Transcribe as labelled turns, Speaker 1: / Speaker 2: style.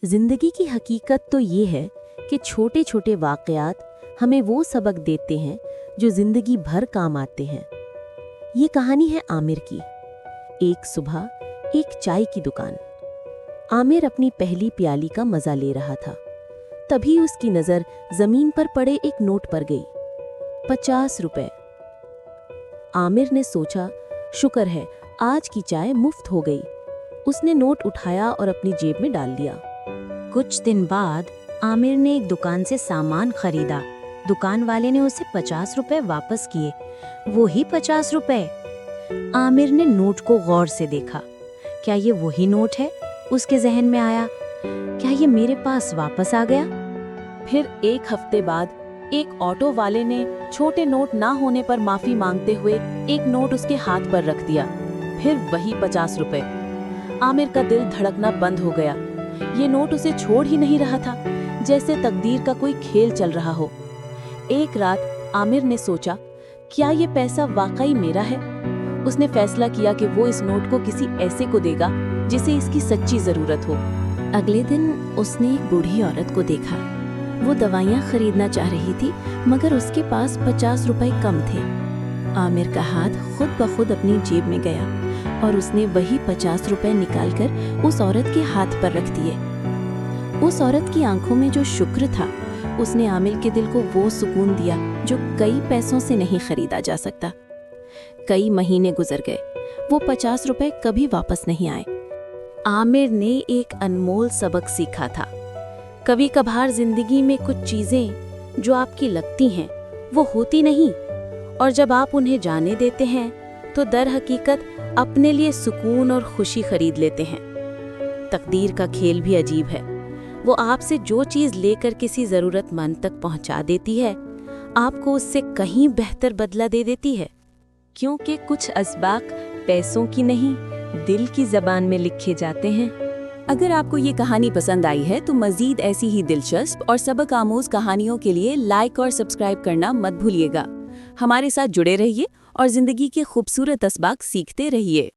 Speaker 1: जिंदगी की हकीकत तो ये है कि छोटे छोटे वाक़यात हमें वो सबक देते हैं जो जिंदगी भर काम आते हैं। ये कहानी है आमिर की। एक सुबह एक चाय की दुकान। आमिर अपनी पहली प्याली का मजा ले रहा था। तभी उसकी नजर जमीन पर पड़े एक नोट पर गई। 50 रुपए। आमिर ने सोचा, शुक्र है आज की चाय मुफ्त हो गई। उसने नोट उठाया और अपनी जेब में डाल दिया। कुछ दिन बाद आमिर ने एक दुकान से सामान खरीदा। दुकान वाले ने उसे 50 रुपए वापस किए। वो ही 50 रुपए। आमिर ने नोट को गौर से देखा। क्या ये वही नोट है? उसके जहन में आया। क्या ये मेरे पास वापस आ गया? फिर एक हफ्ते बाद एक ऑटो वाले ने छोटे नोट ना होने पर माफी मांगते हुए एक नोट उसके हाथ पर रख दिया। फिर वही 50 रुपए। आमिर का दिल धड़कना बंद हो गया। ये नोट उसे छोड़ ही नहीं रहा था, जैसे तकदीर का कोई खेल चल रहा हो। एक रात आमिर ने सोचा, क्या ये पैसा वाकई मेरा है? उसने फैसला किया कि वो इस नोट को किसी ऐसे को देगा जिसे इसकी सच्ची जरूरत हो। अगले दिन उसने एक बूढ़ी औरत को देखा। वो दवाइयाँ खरीदना चाह रही थी, मगर उसके पास 50 रुपए कम थे। आमिर का हाथ खुद ब खुद अपनी जेब में गया और उसने वही 50 रुपए निकालकर उस औरत के हाथ पर रख दिए। उस औरत की आंखों में जो शुक्र था, उसने आमिर के दिल को वो सुकून दिया जो कई पैसों से नहीं खरीदा जा सकता। कई महीने गुजर गए। वो 50 रुपए कभी वापस नहीं आए। आमिर ने एक अनमोल सबक सीखा था। कभी कभार जिंदगी में कुछ चीजें जो आपकी लगती हैं वो होती नहीं, और जब आप उन्हें जाने देते हैं तो दर हकीकत अपने लिए सुकून और खुशी खरीद लेते हैं। तकदीर का खेल भी अजीब है। वो आपसे जो चीज़ लेकर किसी ज़रूरतमंद तक पहुंचा देती है, आपको उससे कहीं बेहतर बदला दे देती है। क्योंकि कुछ असबाक पैसों की नहीं, दिल की ज़बान में लिखे जाते हैं।
Speaker 2: अगर आपको ये कहानी पसंद आई है तो मज़ीद ऐसी ही दिलचस्प और सबक आमोज कहानियों के लिए लाइक और सब्सक्राइब करना मत भूलिएगा। हमारे साथ जुड़े रहिए और ज़िंदगी के खूबसूरत असबाक सीखते रहिए।